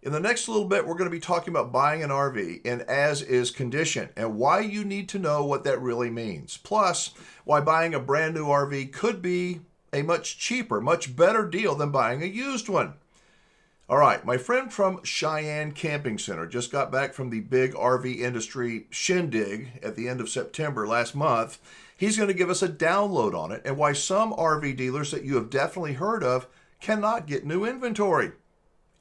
In the next little bit, we're going to be talking about buying an RV in as is condition and why you need to know what that really means. Plus, why buying a brand new RV could be a much cheaper, much better deal than buying a used one. All right, my friend from Cheyenne Camping Center just got back from the big RV industry shindig at the end of September last month. He's going to give us a download on it and why some RV dealers that you have definitely heard of cannot get new inventory.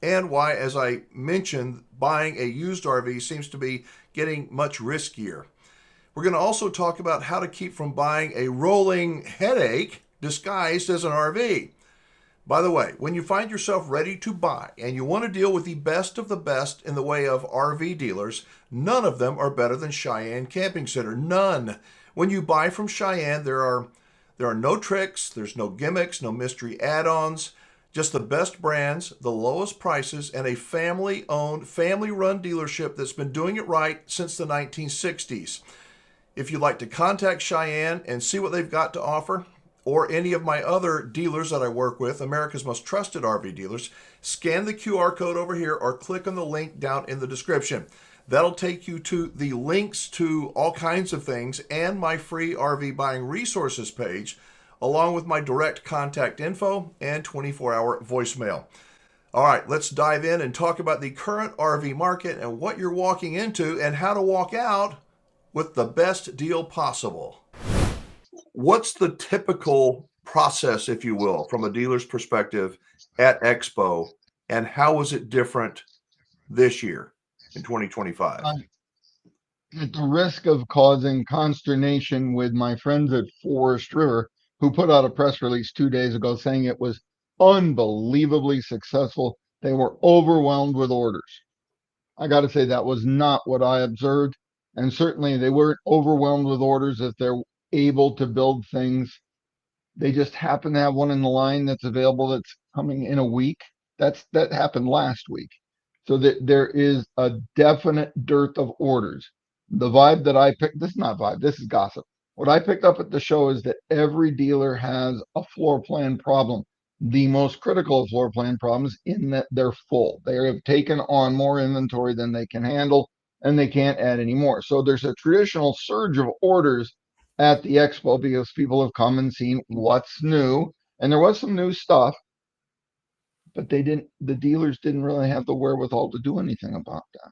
And why, as I mentioned, buying a used RV seems to be getting much riskier. We're going to also talk about how to keep from buying a rolling headache disguised as an RV. By the way, when you find yourself ready to buy and you want to deal with the best of the best in the way of RV dealers, none of them are better than Cheyenne Camping Center. None. When you buy from Cheyenne, there are no tricks, there's no gimmicks, no mystery add-ons, just the best brands, the lowest prices, and a family-owned, family-run dealership that's been doing it right since the 1960s. If you'd like to contact Cheyenne and see what they've got to offer, or any of my other dealers that I work with, America's most trusted RV dealers, scan the QR code over here or click on the link down in the description. That'll take you to the links to all kinds of things and my free RV buying resources page, along with my direct contact info and 24-hour voicemail. All right, let's dive in and talk about the current RV market and what you're walking into and how to walk out with the best deal possible. What's the typical process, if you will, from a dealer's perspective at Expo, and how is it different this year in 2025? At the risk of causing consternation with my friends at Forest River, who put out a press release 2 days ago saying it was unbelievably successful. They were overwhelmed with orders. I got to say, that was not what I observed. And certainly they weren't overwhelmed with orders if they're able to build things. They just happen to have one in the line that's available that's coming in a week. That happened last week. So that there is a definite dearth of orders. The vibe that I picked, this is not vibe, this is gossip. What I picked up at the show is that every dealer has a floor plan problem. The most critical of floor plan problems in that they're full. They have taken on more inventory than they can handle and they can't add any more. So there's a traditional surge of orders at the expo because people have come and seen what's new. And there was some new stuff, but the dealers didn't really have the wherewithal to do anything about that.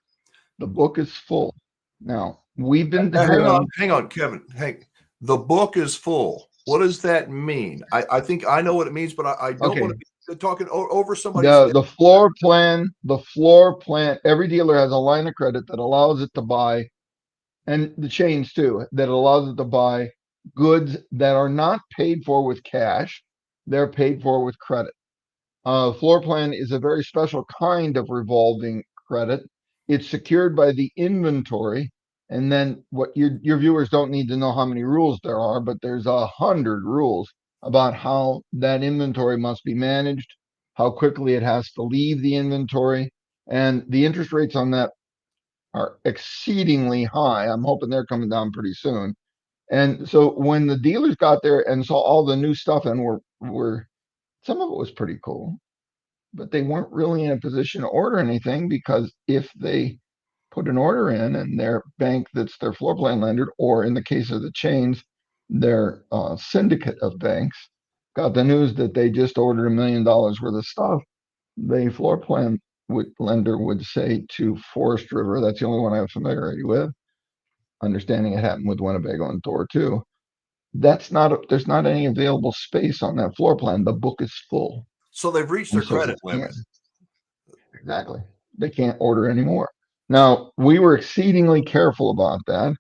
The book is full. Now, we've been Now, hearing, hang on, Kevin. Hey, the book is full. What does that mean? I think I know what it means, but I don't want okay, to be talking over somebody's head. the floor plan, every dealer has a line of credit that allows it to buy, and the chains too, that allows it to buy goods that are not paid for with cash, they're paid for with credit. Floor plan is a very special kind of revolving credit. It's secured by the inventory. And then what your viewers don't need to know how many rules there are, but there's 100 rules about how that inventory must be managed, how quickly it has to leave the inventory. And the interest rates on that are exceedingly high. I'm hoping they're coming down pretty soon. And so when the dealers got there and saw all the new stuff and were some of it was pretty cool, but they weren't really in a position to order anything because if they put an order in and their bank that's their floor plan lender, or in the case of the chains, their syndicate of banks, got the news that they just ordered $1 million worth of stuff, the floor plan lender would say to Forest River, that's the only one I have familiarity with, understanding it happened with Winnebago and Thor too. There's not any available space on that floor plan. The book is full. So they've reached And their so credit they limit. can't. Exactly. They can't order anymore. Now, we were exceedingly careful about that.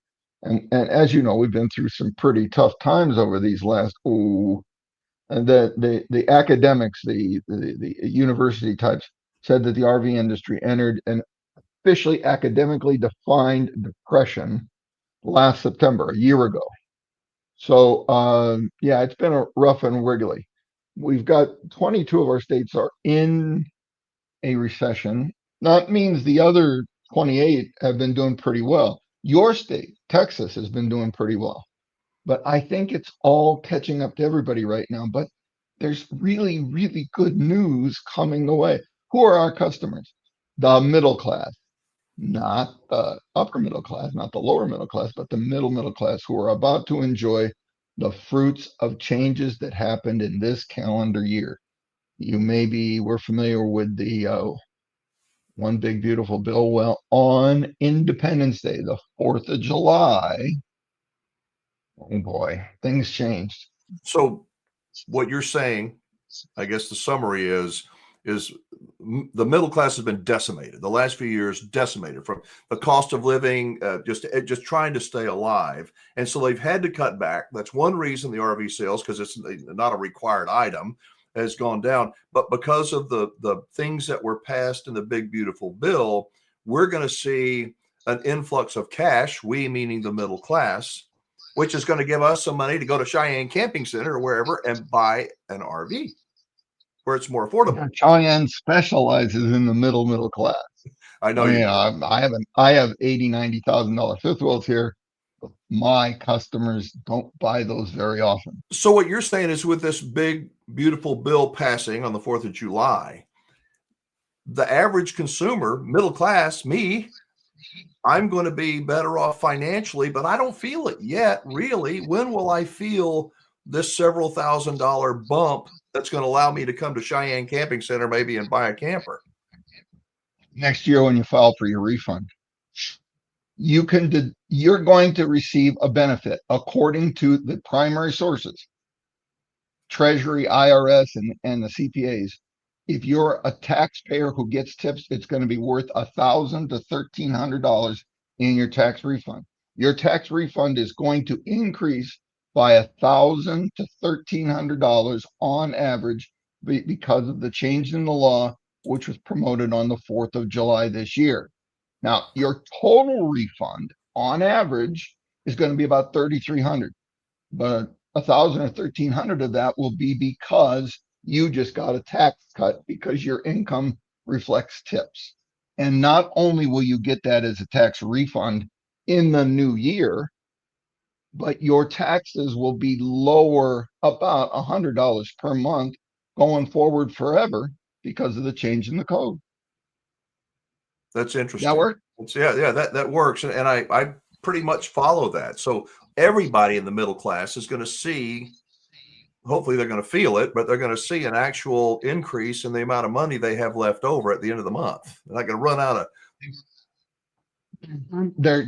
And as you know, we've been through some pretty tough times over these last, and the academics, the university types said that the RV industry entered an officially academically defined depression last September, a year ago. So, yeah, it's been a rough and wiggly. We've got 22 of our states are in a recession. That means the other 28 have been doing pretty well. Your state, Texas, has been doing pretty well. But I think it's all catching up to everybody right now. But there's really, really good news coming the way. Who are our customers? the middle class, not the upper middle class, not the lower middle class, but the middle class who are about to enjoy the fruits of changes that happened in this calendar year. You maybe were familiar with the one big beautiful bill. Well, on Independence Day, the 4th of July, oh boy, things changed. So what you're saying, I guess the summary is the middle class has been decimated the last few years, decimated from the cost of living, just trying to stay alive, and so they've had to cut back. That's one reason the RV sales, because it's not a required item, has gone down. But because of the things that were passed in the big beautiful bill, we're going to see an influx of cash. We meaning the middle class, which is going to give us some money to go to Cheyenne Camping Center or wherever and buy an RV where it's more affordable. Cheyenne specializes in the middle class. I know I you mean, do. I have $80,000, $90,000 fifth wheels here. But my customers don't buy those very often. So what you're saying is, with this big beautiful bill passing on the 4th of July, the average consumer, middle class, me, I'm going to be better off financially, but I don't feel it yet, really. When will I feel this several $1,000 bump that's going to allow me to come to Cheyenne Camping Center maybe and buy a camper? Next year, when you file for your refund, you're going to receive a benefit according to the primary sources, Treasury, IRS, and the CPAs. If you're a taxpayer who gets tips, it's going to be worth $1,000 to $1,300 in your tax refund. Your tax refund is going to increase by $1,000 to $1,300 on average because of the change in the law, which was promoted on the 4th of July this year. Now, your total refund on average is going to be about $3,300, but 1,000 or 1,300 of that will be because you just got a tax cut because your income reflects tips. And not only will you get that as a tax refund in the new year, but your taxes will be lower about $100 per month going forward forever because of the change in the code. That's That interesting. work? Yeah, that works. And I pretty much follow that. So everybody in the middle class is going to see, hopefully they're going to feel it, but they're going to see an actual increase in the amount of money they have left over at the end of the month. They're not going to run out of.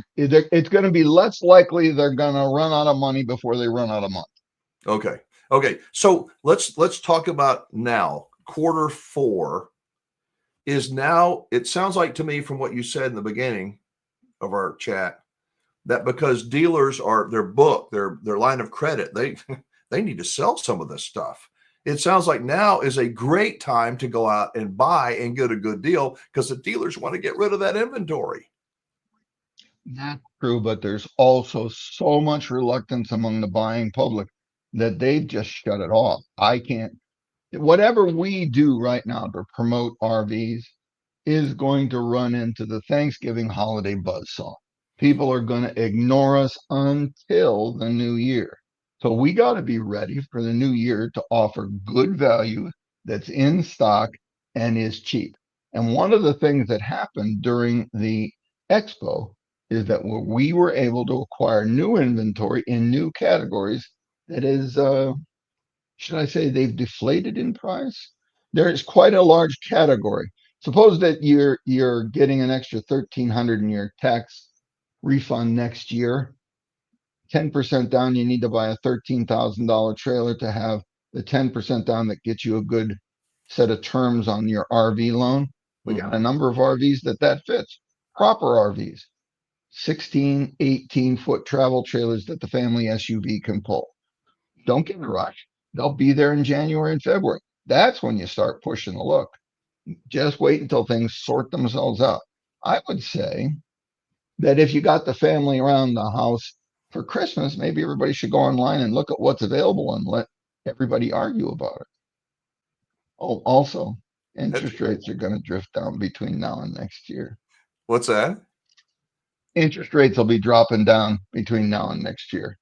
It's going to be less likely they're going to run out of money before they run out of money. Okay. So let's talk about now. Quarter 4 is now. It sounds like to me from what you said in the beginning of our chat that because dealers are their book, their line of credit, they need to sell some of this stuff. It sounds like now is a great time to go out and buy and get a good deal because the dealers want to get rid of that inventory. That's true, but there's also so much reluctance among the buying public that they've just shut it off. I can't, whatever we do right now to promote RVs is going to run into the Thanksgiving holiday buzzsaw. People are going to ignore us until the new year. So we got to be ready for the new year to offer good value that's in stock and is cheap. And one of the things that happened during the expo is that we were able to acquire new inventory in new categories that is, should I say, they've deflated in price. There is quite a large category. Suppose that you're getting an extra $1,300 in your tax refund next year. 10% down, you need to buy a $13,000 trailer to have the 10% down that gets you a good set of terms on your RV loan. We got a number of RVs that fits. Proper RVs, 16, 18-foot travel trailers that the family SUV can pull. Don't get in a rush. They'll be there in January and February. That's when you start pushing the look. Just wait until things sort themselves out. I would say that if you got the family around the house for Christmas, maybe everybody should go online and look at what's available and let everybody argue about it. Oh, also, interest rates are going to drift down between now and next year. What's that? Interest rates will be dropping down between now and next year.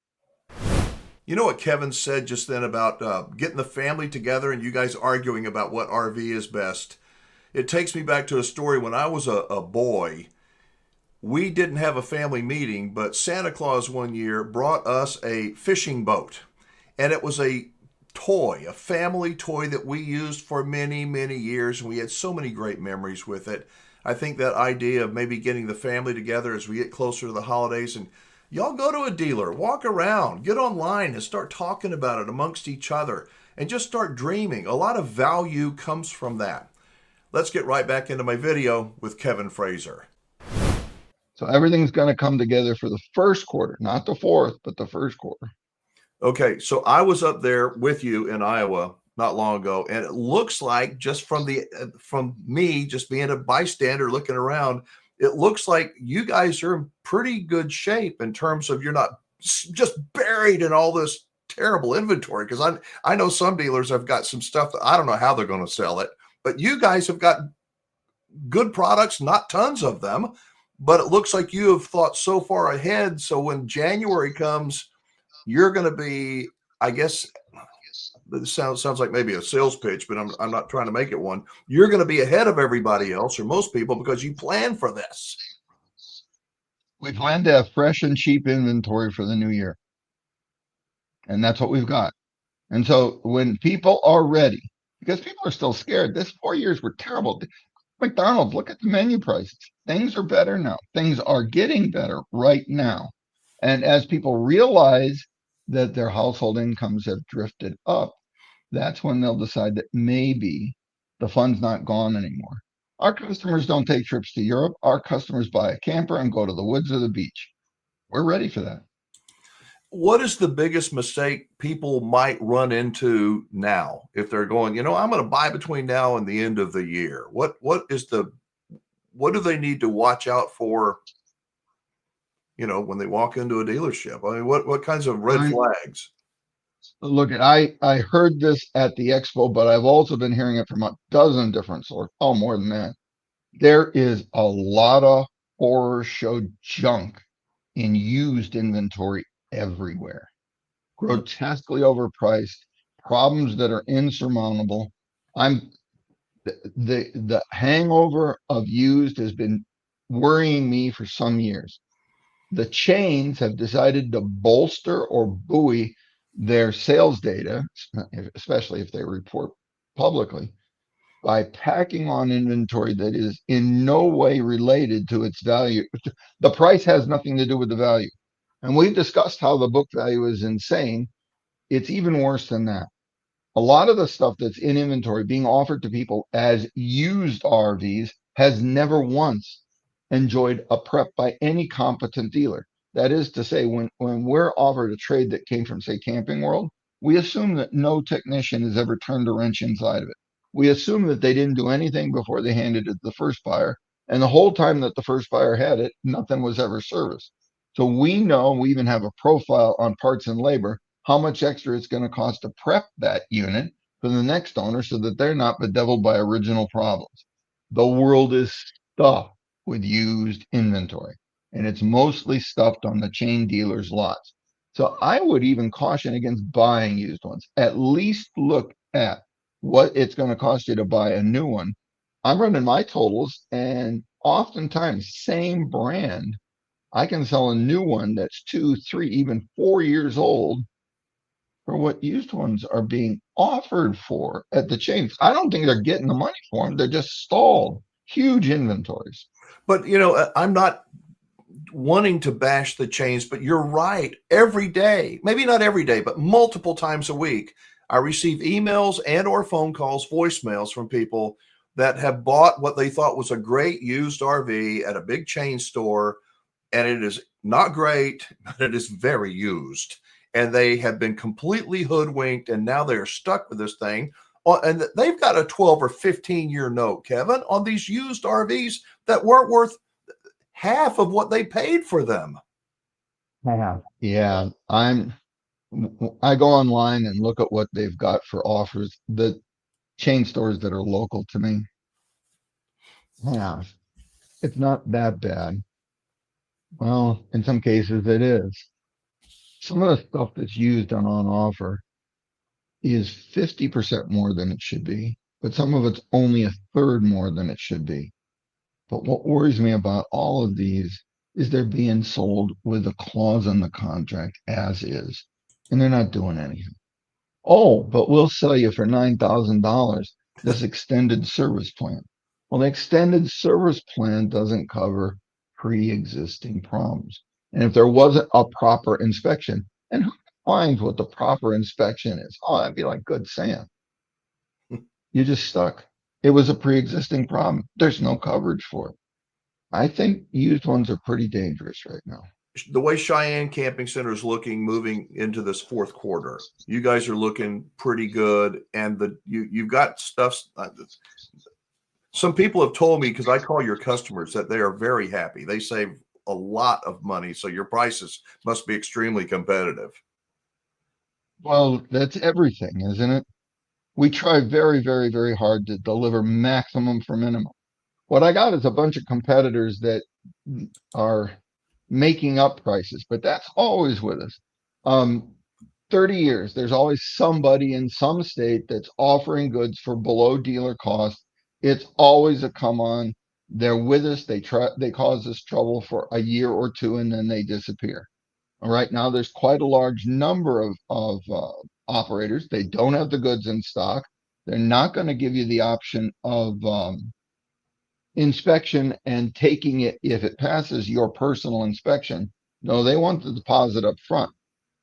You know what Kevin said just then about getting the family together and you guys arguing about what RV is best. It takes me back to a story when I was a boy. We didn't have a family meeting, but Santa Claus one year brought us a fishing boat. And it was a toy, a family toy that we used for many, many years. And we had so many great memories with it. I think that idea of maybe getting the family together as we get closer to the holidays and y'all go to a dealer, walk around, get online and start talking about it amongst each other and just start dreaming. A lot of value comes from that. Let's get right back into my video with Kevin Fraser. So everything's going to come together for the first quarter, not the fourth, but the first quarter. Okay, so I was up there with you in Iowa not long ago, and it looks like just from me just being a bystander looking around, it looks like you guys are in pretty good shape in terms of you're not just buried in all this terrible inventory. Because I know some dealers have got some stuff that I don't know how they're going to sell it, but you guys have got good products, not tons of them, but it looks like you have thought so far ahead. So when January comes, you're going to be, I guess, this sounds like maybe a sales pitch, but I'm not trying to make it one. You're going to be ahead of everybody else or most people because you plan for this. We plan to have fresh and cheap inventory for the new year. And that's what we've got. And so when people are ready, because people are still scared, this 4 years were terrible. McDonald's, look at the menu prices. Things are better now. Things are getting better right now. And as people realize that their household incomes have drifted up, that's when they'll decide that maybe the fun's not gone anymore. Our customers don't take trips to Europe. Our customers buy a camper and go to the woods or the beach. We're ready for that. What is the biggest mistake people might run into now if they're going, I'm going to buy between now and the end of the year? What do they need to watch out for, when they walk into a dealership? I mean, what kinds of red flags? Look, I heard this at the expo, but I've also been hearing it from a dozen different sources. Oh, more than that. There is a lot of horror show junk in used inventory everywhere. Grotesquely overpriced, problems that are insurmountable. The hangover of used has been worrying me for some years. The chains have decided to bolster or buoy their sales data, especially if they report publicly, by packing on inventory that is in no way related to its value. The price has nothing to do with the value. And we've discussed how the book value is insane. It's even worse than that. A lot of the stuff that's in inventory being offered to people as used RVs has never once enjoyed a prep by any competent dealer. That is to say, when we're offered a trade that came from, say, Camping World, we assume that no technician has ever turned a wrench inside of it. We assume that they didn't do anything before they handed it to the first buyer. And the whole time that the first buyer had it, nothing was ever serviced. So we know, we even have a profile on parts and labor, how much extra it's going to cost to prep that unit for the next owner so that they're not bedeviled by original problems. The world is stuffed with used inventory, and it's mostly stuffed on the chain dealers' lots. So I would even caution against buying used ones. At least look at what it's going to cost you to buy a new one. I'm running my totals, and oftentimes, same brand, I can sell a new one that's 2, 3, even 4 years old for what used ones are being offered for at the chains. I don't think they're getting the money for them. They're just stalled. Huge inventories. But, I'm not wanting to bash the chains, but you're right. Every day, maybe not every day, but multiple times a week, I receive emails and or phone calls, voicemails from people that have bought what they thought was a great used RV at a big chain store. And it is not great, but it is very used. And they have been completely hoodwinked. And now they're stuck with this thing. And they've got a 12 or 15-year note, Kevin, on these used RVs that weren't worth half of what they paid for them. Yeah, I go online and look at what they've got for offers. The chain stores that are local to me. Yeah, it's not that bad. Well, in some cases it is. Some of the stuff that's used and on offer is 50% more than it should be. but some of it's only a third more than it should be. But what worries me about all of these is they're being sold with a clause in the contract as is, and they're not doing anything. Oh, but we'll sell you for $9,000 this extended service plan. Well, the extended service plan doesn't cover pre-existing problems. And if there wasn't a proper inspection, and who defines what the proper inspection is? Oh, that'd be like good sand. You just stuck. It was a pre-existing problem. There's no coverage for it. I think used ones are pretty dangerous right now. The way Cheyenne Camping Center is looking moving into this fourth quarter, you guys are looking pretty good, and you've got stuff. Some people have told me, because I call your customers, that they are very happy. They save a lot of money, so your prices must be extremely competitive. Well, that's everything, isn't it? We try very, very, very hard to deliver maximum for minimum. What I got is a bunch of competitors that are making up prices, but that's always with us. 30 years, there's always somebody in some state that's offering goods for below dealer cost. It's always a come on. They're with us. They cause us trouble for a year or two, and then they disappear. All right, now there's quite a large number of operators. They don't have the goods in stock. They're not going to give you the option of inspection and taking it if it passes your personal inspection. No, they want the deposit up front.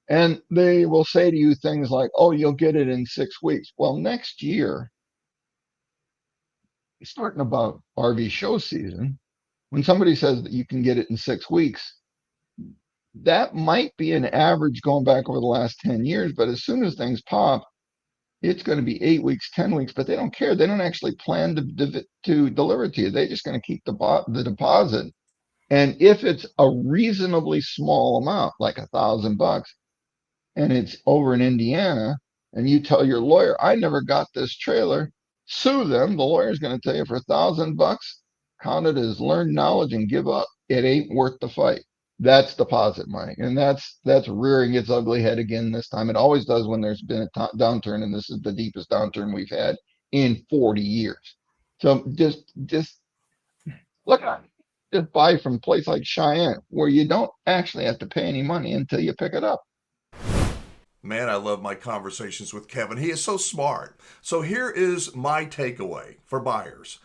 And they will say to you things like, oh, you'll get it in 6 weeks. Well, next year, starting about RV show season, when somebody says that you can get it in 6 weeks, that might be an average going back over the last 10 years. But as soon as things pop, it's going to be 8 weeks, 10 weeks, but they don't care. They don't actually plan to deliver it to you. They're just going to keep the deposit. And if it's a reasonably small amount, like $1,000, and it's over in Indiana, and you tell your lawyer, I never got this trailer, sue them. The lawyer's going to tell you for $1,000, count it as learned knowledge and give up. It ain't worth the fight. That's deposit money, and that's rearing its ugly head again this time. It always does when there's been a downturn, and this is the deepest downturn we've had in 40 years. So just look at it. Just buy from a place like Cheyenne, where you don't actually have to pay any money until you pick it up. Man, I love my conversations with Kevin. He is so smart. So here is my takeaway for buyers.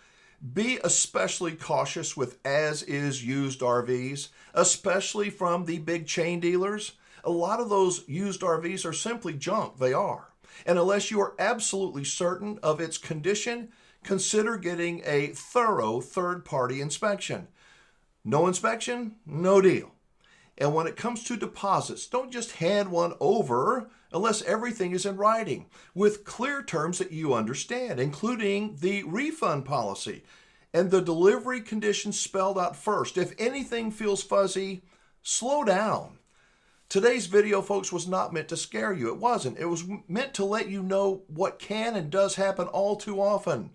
Be especially cautious with as-is used RVs, especially from the big chain dealers. A lot of those used RVs are simply junk. They are. And unless you are absolutely certain of its condition, consider getting a thorough third-party inspection. No inspection, no deal. And when it comes to deposits, don't just hand one over unless everything is in writing with clear terms that you understand, including the refund policy and the delivery conditions spelled out first. If anything feels fuzzy, slow down. Today's video, folks, was not meant to scare you. It wasn't. It was meant to let you know what can and does happen all too often.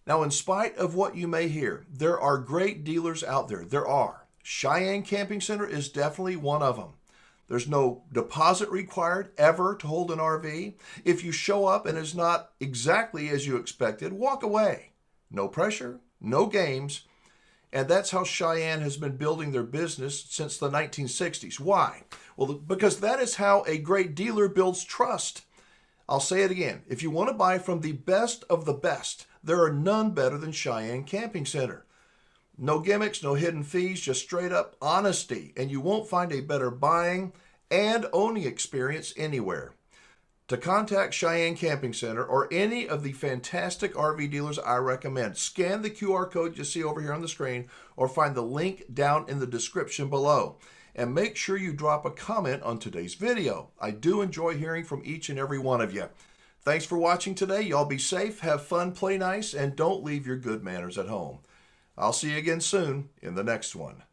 Now, in spite of what you may hear, there are great dealers out there. There are. Cheyenne Camping Center is definitely one of them. There's no deposit required ever to hold an RV. If you show up and it's not exactly as you expected, walk away. No pressure, no games. And that's how Cheyenne has been building their business since the 1960s. Why? Well, because that is how a great dealer builds trust. I'll say it again. If you want to buy from the best of the best, there are none better than Cheyenne Camping Center. No gimmicks, no hidden fees, just straight up honesty. And you won't find a better buying and owning experience anywhere. To contact Cheyenne Camping Center or any of the fantastic RV dealers I recommend, scan the QR code you see over here on the screen or find the link down in the description below. And make sure you drop a comment on today's video. I do enjoy hearing from each and every one of you. Thanks for watching today. Y'all be safe, have fun, play nice, and don't leave your good manners at home. I'll see you again soon in the next one.